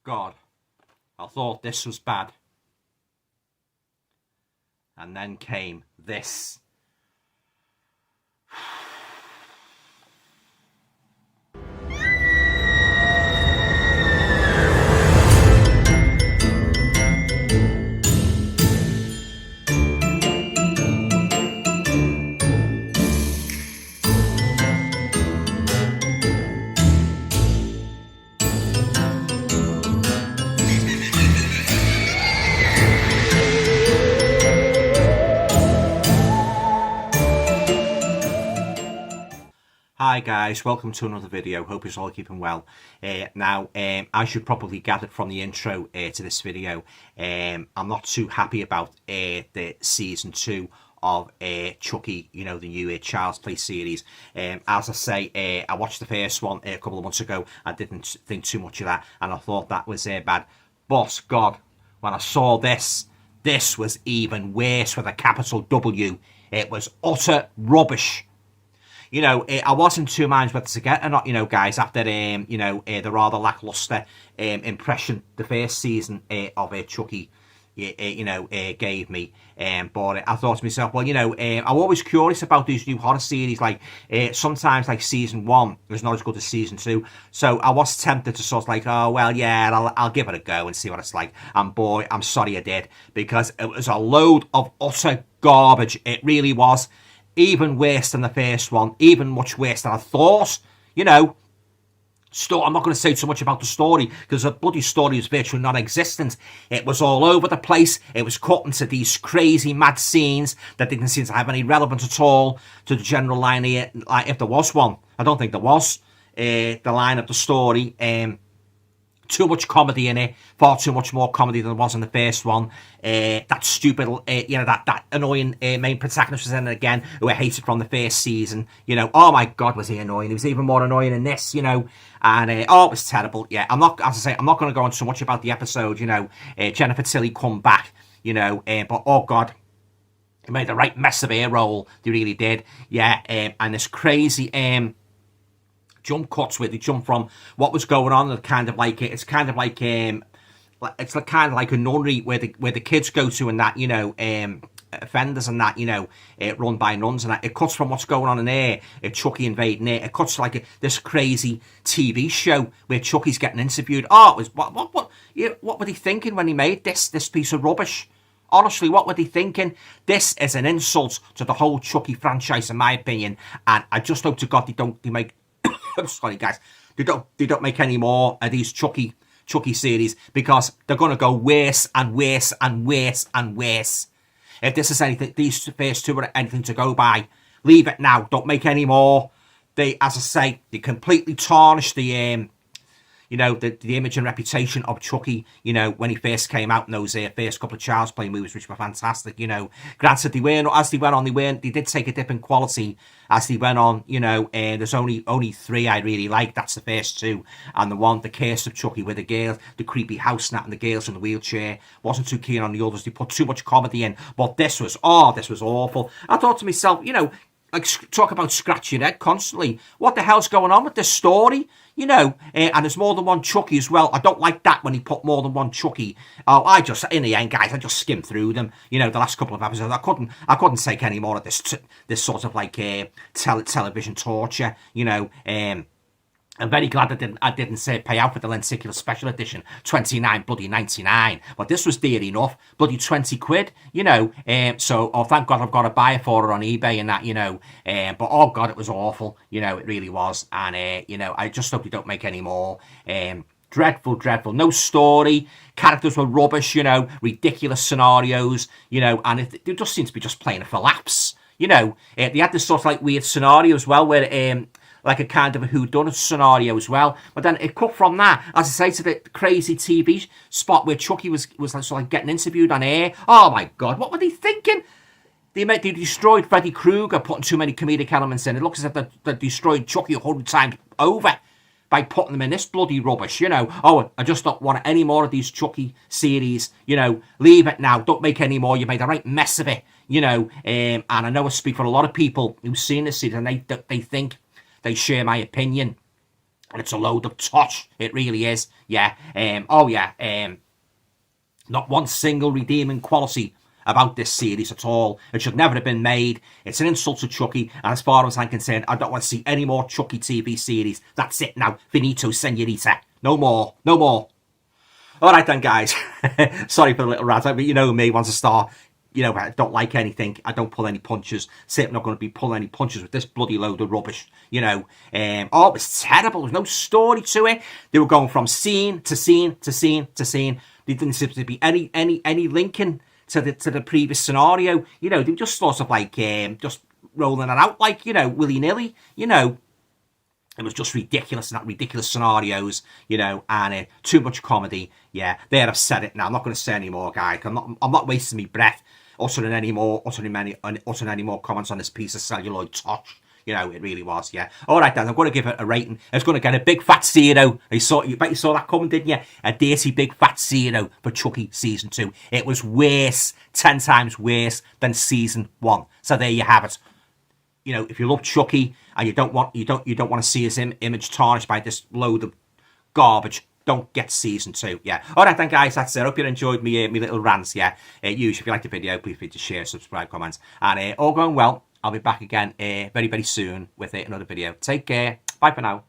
God, I thought this was bad. And then came this. Hi guys, welcome to another video. Hope you're all keeping well. Now, as you probably gathered from the intro to this video, I'm not too happy about the season 2 of Chucky, you know, the new Child's Play series. As I say, I watched the first one a couple of months ago. I didn't think too much of that, and I thought that was bad. But God, when I saw this was even worse with a capital W. It was utter rubbish. You know, I wasn't two minds whether to get or not, you know, guys, after, the rather lacklustre impression the first season of Chucky, gave me. But I thought to myself, well, I'm always curious about these new horror series. Like, sometimes, like, season 1 is not as good as season 2. So I was tempted to sort of like, oh, well, yeah, I'll give it a go and see what it's like. And boy, I'm sorry I did, because it was a load of utter garbage. It really was. Even worse than the first one, even much worse than I thought. You know, I'm not going to say too much about the story, because the bloody story is virtually non-existent. It was all over the place. It was cut into these crazy, mad scenes that didn't seem to have any relevance at all to the general line here, like if there was one. I don't think there was. The line of the story. Too much comedy in it, far too much more comedy than there was in the first one. That stupid, that annoying main protagonist was in it again, who I hated from the first season. You know, oh my God, was he annoying? He was even more annoying in this, you know. And, it was terrible. Yeah, I'm not going to go on so much about the episode, you know. Jennifer Tilly come back, you know, but oh God, he made the right mess of her role. They really did. Yeah, and this crazy, jump cuts where they jump from what was going on and it's kind of like a nunnery where the kids go to, and that, you know, offenders and that, you know, run by nuns, and that. It cuts from what's going on in there, Chucky invading there. It cuts to like this crazy TV show where Chucky's getting interviewed. Oh, it was what were they thinking when he made this piece of rubbish? Honestly, what were they thinking? This is an insult to the whole Chucky franchise, in my opinion, and I just hope to God they make I'm sorry, guys. They don't make any more of these Chucky series, because they're going to go worse and worse and worse and worse. If this is anything, these first two are anything to go by, leave it now. Don't make any more. They, as I say, they completely tarnish the the image and reputation of Chucky, you know, when he first came out in those first couple of Child's Play movies, which were fantastic, you know. Granted, they did take a dip in quality as they went on, you know. There's only 3 I really like. That's the first 2. And the Curse of Chucky, with the girl, the creepy house nat and the girls in the wheelchair. Wasn't too keen on the others. They put too much comedy in. But this was awful. I thought to myself, you know, like, talk about scratching your head constantly. What the hell's going on with this story? You know, and there's more than one Chucky as well. I don't like that when he put more than one Chucky. Oh, in the end, guys, I just skimmed through them. You know, the last couple of episodes, I couldn't take any more of this sort of like television torture. You know, I'm very glad I didn't say pay out for the lenticular special edition, $29.99. But this was dear enough, bloody 20 quid, you know. So thank God I've got a buyer for it on eBay and that, you know. But oh God, it was awful, you know, it really was. And you know, I just hope they don't make any more. Dreadful. No story. Characters were rubbish, you know. Ridiculous scenarios, you know. And they just seem to be just playing it for laughs, you know. They had this sort of like weird scenario as well, where like a kind of a whodunit scenario as well. But then it cut from that, as I say, to the crazy TV spot where Chucky was like, sort of like getting interviewed on air. Oh my God, what were they thinking? They destroyed Freddy Krueger, putting too many comedic elements in. It looks as if they destroyed Chucky 100 times over by putting them in this bloody rubbish, you know. Oh, I just don't want any more of these Chucky series, you know. Leave it now. Don't make any more. You made a right mess of it, you know. And I know I speak for a lot of people who've seen this series, and they think they share my opinion. And it's a load of tosh. It really is. Yeah. Oh, yeah. Not one single redeeming quality about this series at all. It should never have been made. It's an insult to Chucky. And as far as I'm concerned, I don't want to see any more Chucky TV series. That's it now. Finito, senorita. No more. No more. All right then, guys. Sorry for the little rant. But you know me, once I start, I don't like anything. I don't pull any punches. Certainly not going to be pulling any punches with this bloody load of rubbish. Oh, it was terrible. There was no story to it. They were going from scene to scene to scene to scene. There didn't seem to be any linking to the previous scenario. They were just sort of like just rolling it out like willy nilly. It was just ridiculous, and that ridiculous scenarios, and too much comedy. Yeah, there, I've said it now. I'm not going to say any more, guys. I'm not wasting my breath uttering any more comments on this piece of celluloid tosh. It really was, yeah. All right, then, I'm going to give it a rating. It's going to get a big fat 0. You bet you saw that coming, didn't you? A dirty big fat 0 for Chucky Season 2. It was worse, 10 times worse than Season 1. So there you have it. If you love Chucky and you don't want to see his image tarnished by this load of garbage, don't get Season 2. Yeah. All right then, guys. That's it. I hope you enjoyed me little rants. Yeah. Usually, if you liked the video, please feel free to share, subscribe, comment, and all going well. I'll be back again very, very soon with another video. Take care. Bye for now.